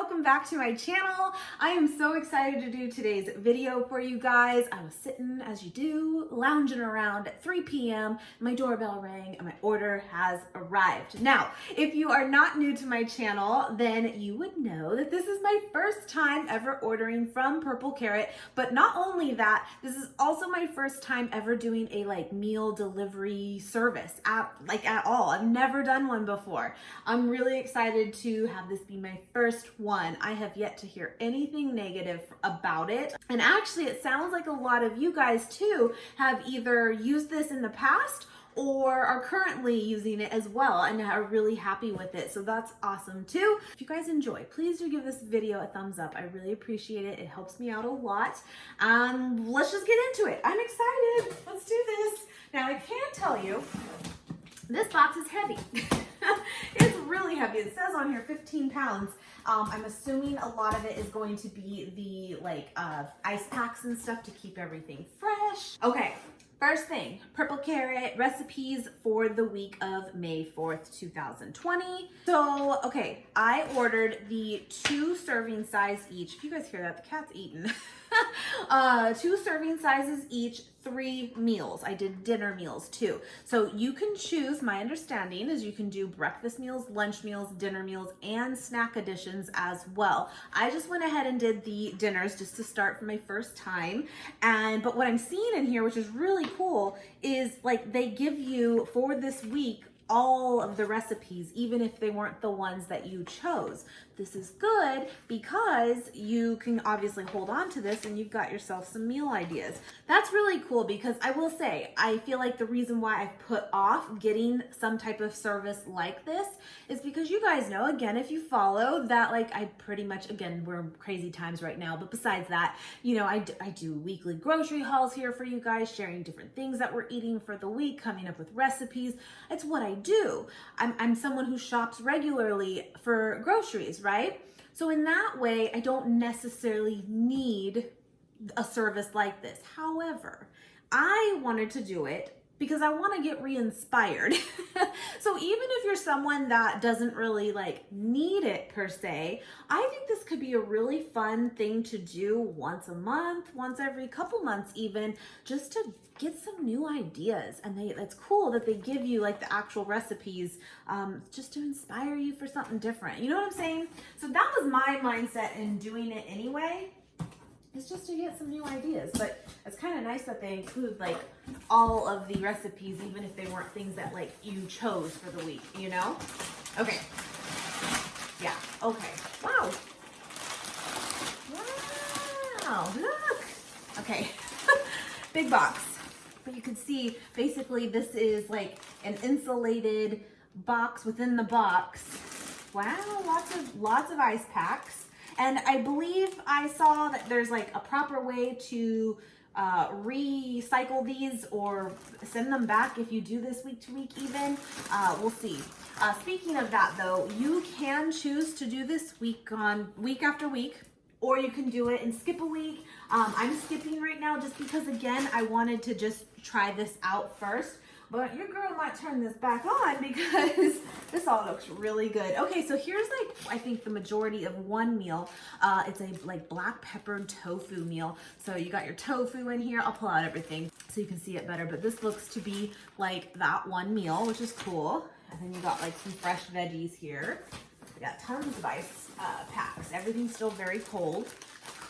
welcome back to my channel. I am so excited to do today's video for you guys. I was sitting, as you do, lounging around at 3 p.m. My doorbell rang and my order has arrived. Now, if you are not new to my channel, then you would know that this is my first time ever ordering from Purple Carrot. But not only that, this is also my first time ever doing a meal delivery service at all. I've never done one before. I'm really excited to have this be my first one. I have yet to hear anything negative about it. And actually, it sounds like a lot of you guys too have either used this in the past or are currently using it as well and are really happy with it. So that's awesome too. If you guys enjoy, please do give this video a thumbs up. I really appreciate it. It helps me out a lot. Let's just get into it. I'm excited. Let's do this. Now I can tell you, this box is heavy. It's really heavy. It says on here 15 pounds. I'm assuming a lot of it is going to be the ice packs and stuff to keep everything fresh. Okay, first thing, Purple Carrot recipes for the week of May 4th, 2020. So, okay, I ordered the 2 serving size each. If you guys hear that, the cat's eating. 2 serving sizes each, 3 meals. I did dinner meals too. So you can choose, my understanding is you can do breakfast meals, lunch meals, dinner meals, and snack additions as well. I just went ahead and did the dinners just to start for my first time. But what I'm seeing in here, which is really cool, is they give you for this week all of the recipes, even if they weren't the ones that you chose. This is good because you can obviously hold on to this and you've got yourself some meal ideas. That's really cool because I will say, I feel like the reason why I've put off getting some type of service like this is because you guys know, again, if you follow that, I pretty much, again, we're in crazy times right now, but besides that, you know, I do weekly grocery hauls here for you guys, sharing different things that we're eating for the week, coming up with recipes. It's what I do. I'm someone who shops regularly for groceries, right? So in that way, I don't necessarily need a service like this. However, I wanted to do it because I want to get re-inspired. So even if you're someone that doesn't really need it per se, I think this could be a really fun thing to do once a month, once every couple months even, just to get some new ideas. And it's cool that they give you the actual recipes just to inspire you for something different. You know what I'm saying? So that was my mindset in doing it anyway. It's just to get some new ideas, but it's kind of nice that they include all of the recipes, even if they weren't things that you chose for the week, you know? Okay. Yeah. Okay. Wow. Wow. Look. Okay. Big box. But you can see basically this is an insulated box within the box. Wow. Lots of ice packs. And I believe I saw that there's a proper way to recycle these or send them back if you do this week to week even. We'll see. Speaking of that though, you can choose to do this week after week, or you can do it and skip a week. I'm skipping right now just because, again, I wanted to just try this out first. But your girl might turn this back on because this all looks really good. Okay, so here's I think the majority of one meal. It's a black peppered tofu meal. So you got your tofu in here. I'll pull out everything so you can see it better. But this looks to be that one meal, which is cool. And then you got some fresh veggies here. We got tons of ice packs. Everything's still very cold.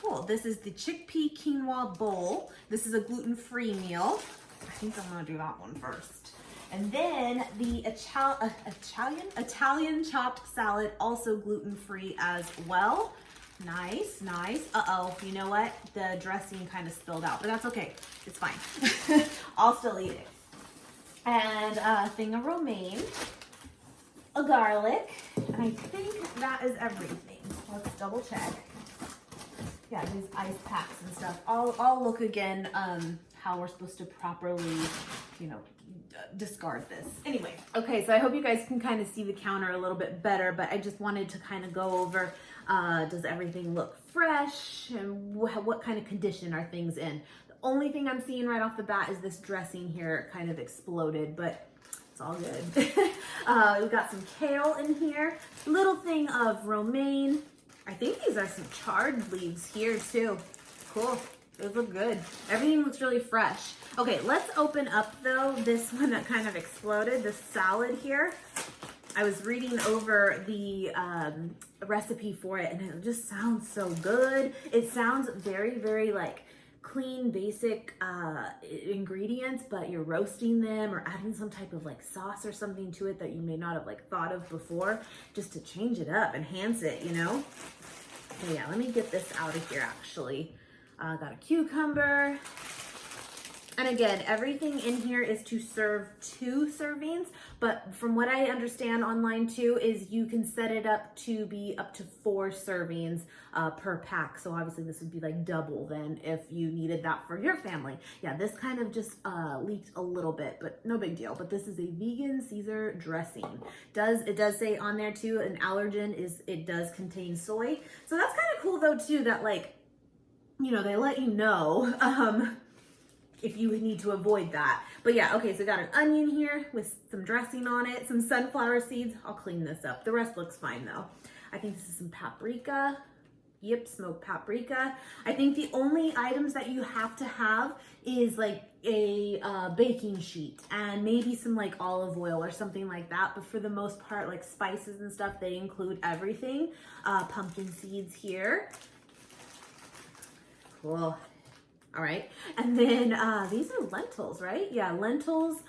Cool. This is the Chickpea Quinoa bowl. This is a gluten-free meal. I think I'm gonna do that one first. And then the Italian chopped salad, also gluten-free as well. Nice, nice. Uh-oh, you know what? The dressing kind of spilled out, but that's okay. It's fine. I'll still eat it. And a thing of romaine, a garlic, and I think that is everything. Let's double check. Yeah, these ice packs and stuff. I'll look again how we're supposed to properly, discard this. Anyway, okay, so I hope you guys can kind of see the counter a little bit better, but I just wanted to kind of go over, does everything look fresh and what kind of condition are things in? The only thing I'm seeing right off the bat is this dressing here kind of exploded, but it's all good. We've got some kale in here, little thing of romaine, I think these are some chard leaves here too. Cool. Those look good. Everything looks really fresh. Okay, let's open up though this one that kind of exploded, the salad here. I was reading over the recipe for it and it just sounds so good. It sounds very, very like clean, basic ingredients, but you're roasting them or adding some type of like sauce or something to it that you may not have like thought of before, just to change it up, enhance it, you know? So yeah, let me get this out of here actually. Got a cucumber. And again, everything in here is to serve 2 servings, but from what I understand online too, is you can set it up to be up to 4 servings per pack. So obviously this would be like double then if you needed that for your family. Yeah, this kind of just leaked a little bit, but no big deal. But this is a vegan Caesar dressing. It does say on there too, an allergen it does contain soy. So that's kind of cool though too, that like, you know, they let you know if you need to avoid that. But yeah, okay, so got an onion here with some dressing on it, some sunflower seeds. I'll clean this up. The rest looks fine though. I think this is some paprika. Yep, smoked paprika. I think the only items that you have to have is like a baking sheet and maybe some like olive oil or something like that. But for the most part, like spices and stuff, they include everything. Pumpkin seeds here. Cool. All right. And then these are lentils, right? Yeah, lentils.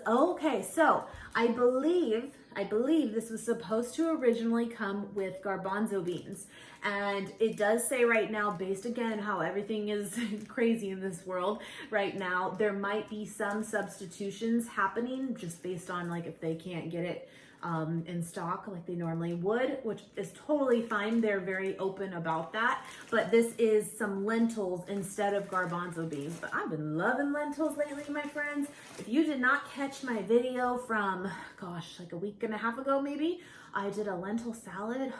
Okay, so I believe this was supposed to originally come with garbanzo beans. And it does say right now, based again how everything is crazy in this world right now, there might be some substitutions happening just based on like if they can't get it in stock like they normally would, which is totally fine. They're very open about that. But this is some lentils instead of garbanzo beans. But I've been loving lentils lately, my friends. If you did not catch my video from, gosh, like a week and a half ago maybe, I did a lentil salad.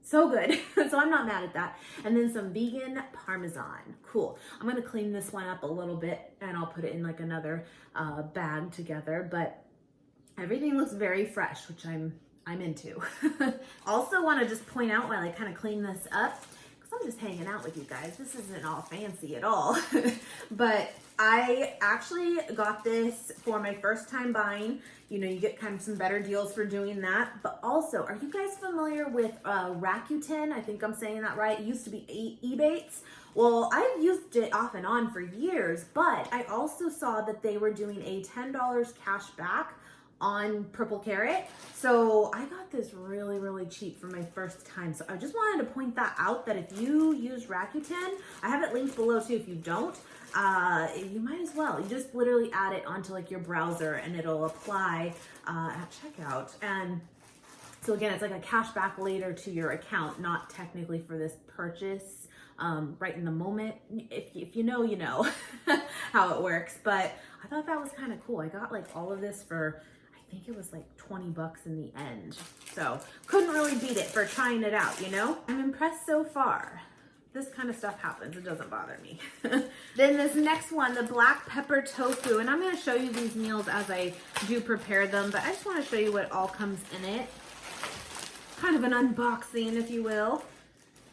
So good. So I'm not mad at that. And then some vegan Parmesan. Cool. I'm going to clean this one up a little bit and I'll put it in like another bag together. But everything looks very fresh, which I'm into. Also want to just point out while I kind of clean this up, because I'm just hanging out with you guys. This isn't all fancy at all. But I actually got this for my first time buying. You know, you get kind of some better deals for doing that. But also, are you guys familiar with Rakuten? I think I'm saying that right. It used to be Ebates. Well, I've used it off and on for years, but I also saw that they were doing a $10 cash back on Purple Carrot. So I got this really, really cheap for my first time. So I just wanted to point that out, that if you use Rakuten, I have it linked below too if you don't, you might as well. You just literally add it onto like your browser and it'll apply at checkout. And so again, it's like a cash back later to your account, not technically for this purchase right in the moment. If you know, you know how it works. But I thought that was kind of cool. I got like all of this for, I think it was like 20 bucks in the end. So couldn't really beat it for trying it out, you know? I'm impressed so far. This kind of stuff happens. It doesn't bother me. Then this next one, the black pepper tofu. And I'm going to show you these meals as I do prepare them, but I just want to show you what all comes in it. Kind of an unboxing, if you will.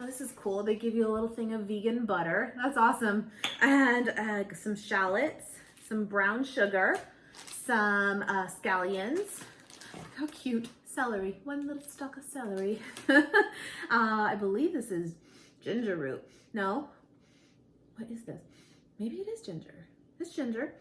Oh, this is cool. They give you a little thing of vegan butter. That's awesome. And some shallots, some brown sugar, some scallions. How cute. Celery. One little stalk of celery. I believe this is ginger root. No. What is this? Maybe it is ginger. It's ginger.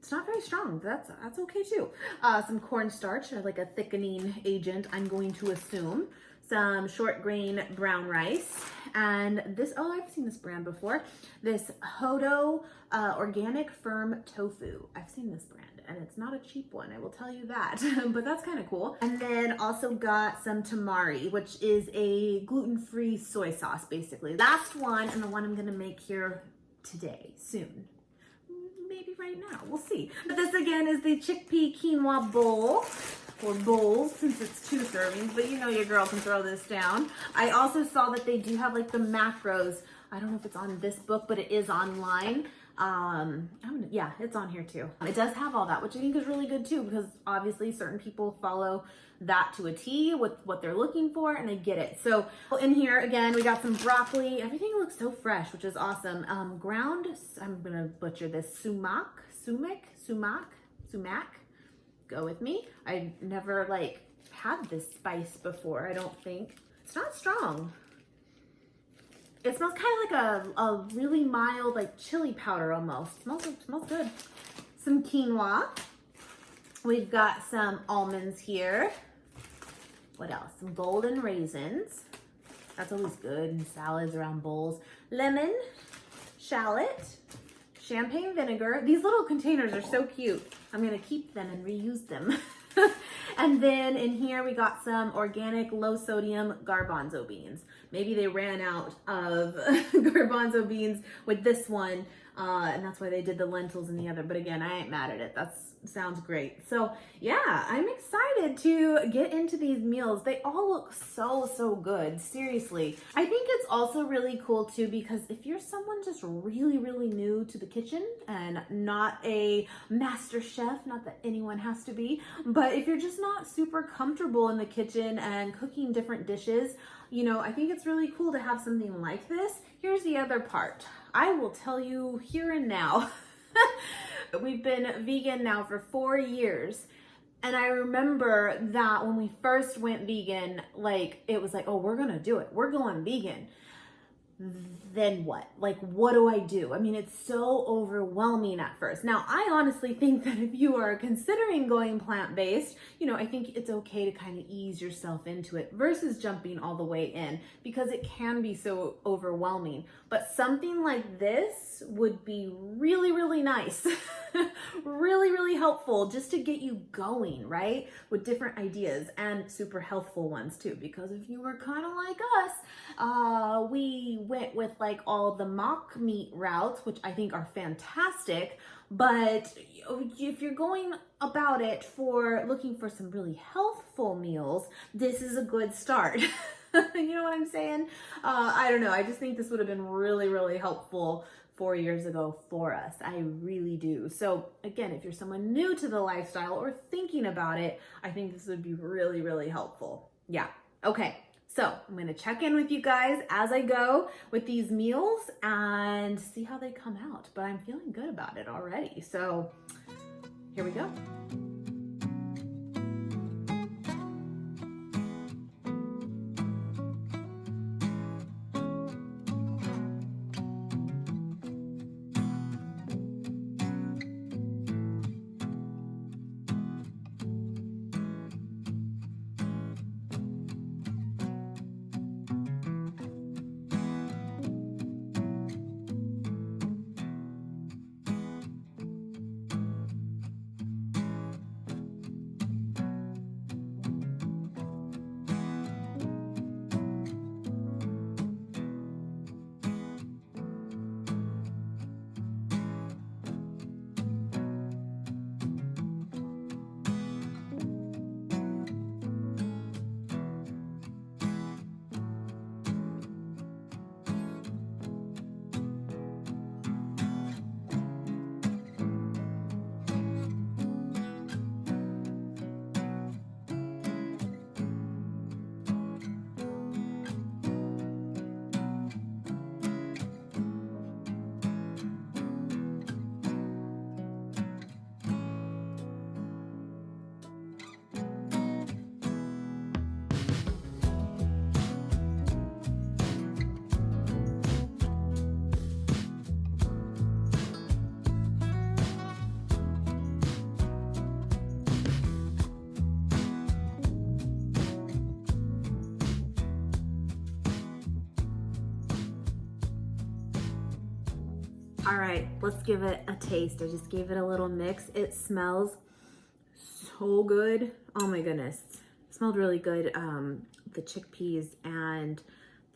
It's not very strong, but that's okay too. Some cornstarch, like a thickening agent, I'm going to assume. Some short grain brown rice, and this, oh, I've seen this brand before. This Hodo organic firm tofu. I've seen this brand and it's not a cheap one, I will tell you that, but that's kind of cool. And then also got some tamari, which is a gluten-free soy sauce, basically. Last one, and the one I'm gonna make here today, soon. Maybe right now, we'll see. But this again is the chickpea quinoa bowl, or bowls, since it's 2 servings, but you know your girl can throw this down. I also saw that they do have like the macros. I don't know if it's on this book, but it is online. Yeah, it's on here too. It does have all that, which I think is really good too, because obviously certain people follow that to a T with what they're looking for, and I get it. So in here, again, we got some broccoli. Everything looks so fresh, which is awesome. Ground, I'm gonna butcher this, sumac. Go with me. I never like had this spice before, I don't think. It's not strong. It smells kind of like a really mild, like chili powder almost. Smells good. Some quinoa. We've got some almonds here. What else? Some golden raisins. That's always good in salads around bowls. Lemon, shallot, champagne vinegar. These little containers are so cute. I'm gonna keep them and reuse them. And then in here we got some organic low sodium garbanzo beans. Maybe they ran out of garbanzo beans with this one, and that's why they did the lentils in the other. But again, I ain't mad at it. That sounds great. So yeah, I'm excited to get into these meals. They all look so good, seriously. I think it's also really cool too, because if you're someone just really new to the kitchen and not a master chef, not that anyone has to be, but if you're just not super comfortable in the kitchen and cooking different dishes, you know, I think it's really cool to have something like this. Here's the other part. I will tell you here and now. We've been vegan now for 4 years. And I remember that when we first went vegan, like, it was like, oh, we're gonna do it. We're going vegan. Then what? Like, what do I do? I mean, it's so overwhelming at first. Now, I honestly think that if you are considering going plant-based, you know, I think it's okay to kind of ease yourself into it versus jumping all the way in, because it can be so overwhelming. But something like this would be really nice. really helpful just to get you going, right? With different ideas, and super healthful ones too, because if you were kind of like us, we went with like all the mock meat routes, which I think are fantastic. But if you're going about it for looking for some really healthful meals, this is a good start. You know what I'm saying? I don't know. I just think this would have been really helpful 4 years ago for us. I really do. So again, if you're someone new to the lifestyle or thinking about it, I think this would be really helpful. Yeah. Okay. So I'm going to check in with you guys as I go with these meals and see how they come out. But I'm feeling good about it already. So here we go. All right, let's give it a taste. I just gave it a little mix. It smells so good. Oh my goodness. It smelled really good. The chickpeas and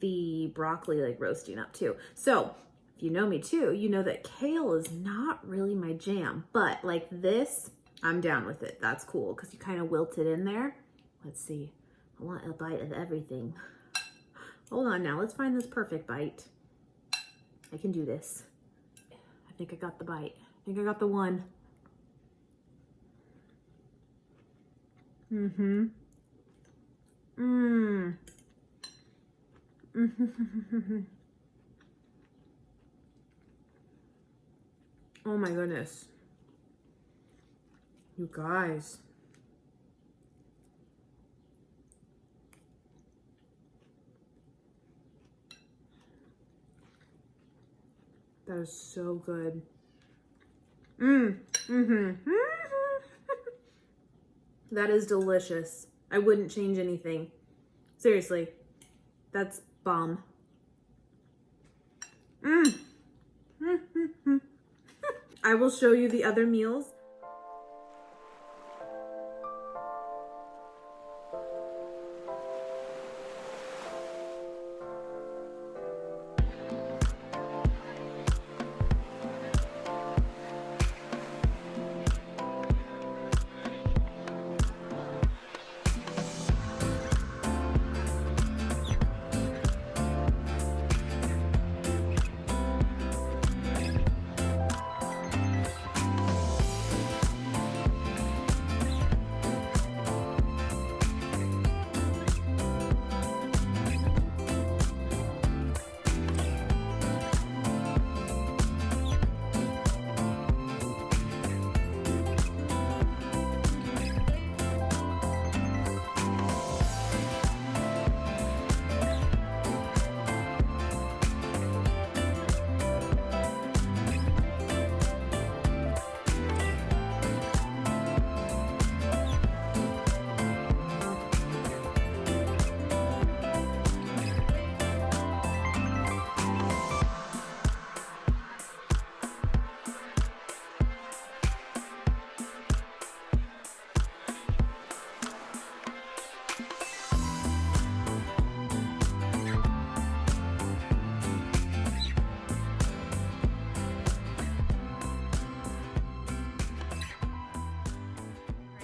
the broccoli like roasting up too. So if you know me too, you know that kale is not really my jam, but like this, I'm down with it. That's cool because you kind of wilt it in there. Let's see. I want a bite of everything. Hold on now. Let's find this perfect bite. I can do this. I think I got the bite. I think I got the one. Mm-hmm. Mmm. Mm-hmm. Oh my goodness. You guys. That is so good. That is delicious. I wouldn't change anything. Seriously. That's bomb. I will show you the other meals.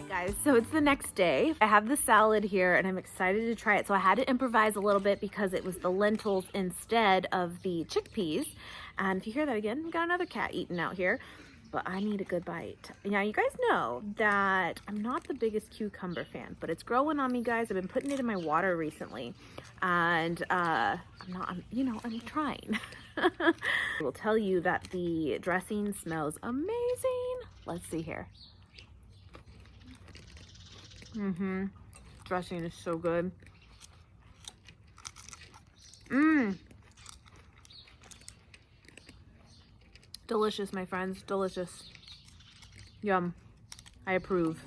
Guys, so it's the next day. I have the salad here and I'm excited to try it. So I had to improvise a little bit because it was the lentils instead of the chickpeas. And if you hear that again, we got another cat eating out here, but I need a good bite. Now you guys know that I'm not the biggest cucumber fan, but it's growing on me, guys. I've been putting it in my water recently and I'm trying. I will tell you that the dressing smells amazing. Let's see here. Dressing is so good. Delicious, my friends. Delicious. Yum. I approve.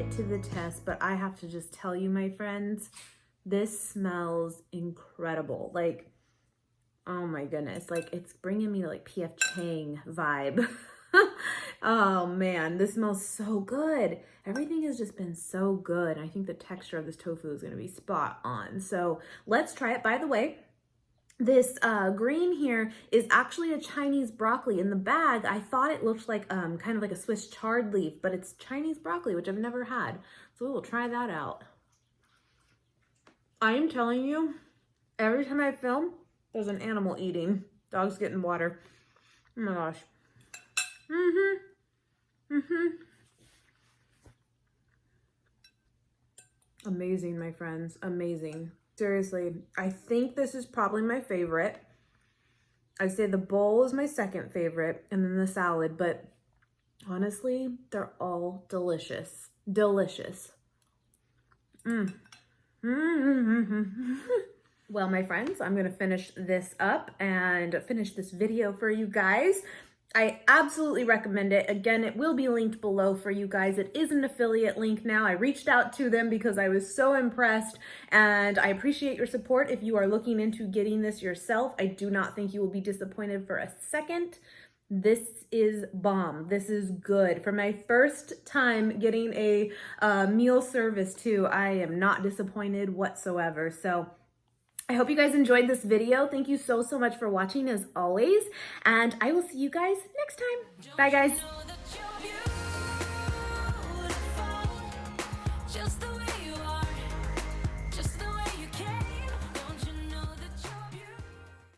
it to the test, but I have to just tell you, my friends, this smells incredible. Like, oh my goodness, like it's bringing me like PF Chang vibe. Oh man, this smells so good. Everything has just been so good. I think the texture of this tofu is gonna be spot on. So let's try it. By the way, this green here is actually a Chinese broccoli. In the bag, I thought it looked like kind of like a Swiss chard leaf, but it's Chinese broccoli, which I've never had. So we will try that out. I am telling you, every time I film, there's an animal eating. Dog's getting water. Oh my gosh. Amazing, my friends, amazing. Seriously, I think this is probably my favorite. I'd say the bowl is my second favorite, and then the salad, but honestly, they're all delicious. Delicious. Well, my friends, I'm gonna finish this up and finish this video for you guys. I absolutely recommend it. Again, it will be linked below for you guys. It is an affiliate link now. I reached out to them because I was so impressed, and I appreciate your support. If you are looking into getting this yourself, I do not think you will be disappointed for a second. This is bomb. This is good. For my first time getting a meal service too, I am not disappointed whatsoever. So I hope you guys enjoyed this video. Thank you so much for watching as always, and I will see you guys next time. Bye guys.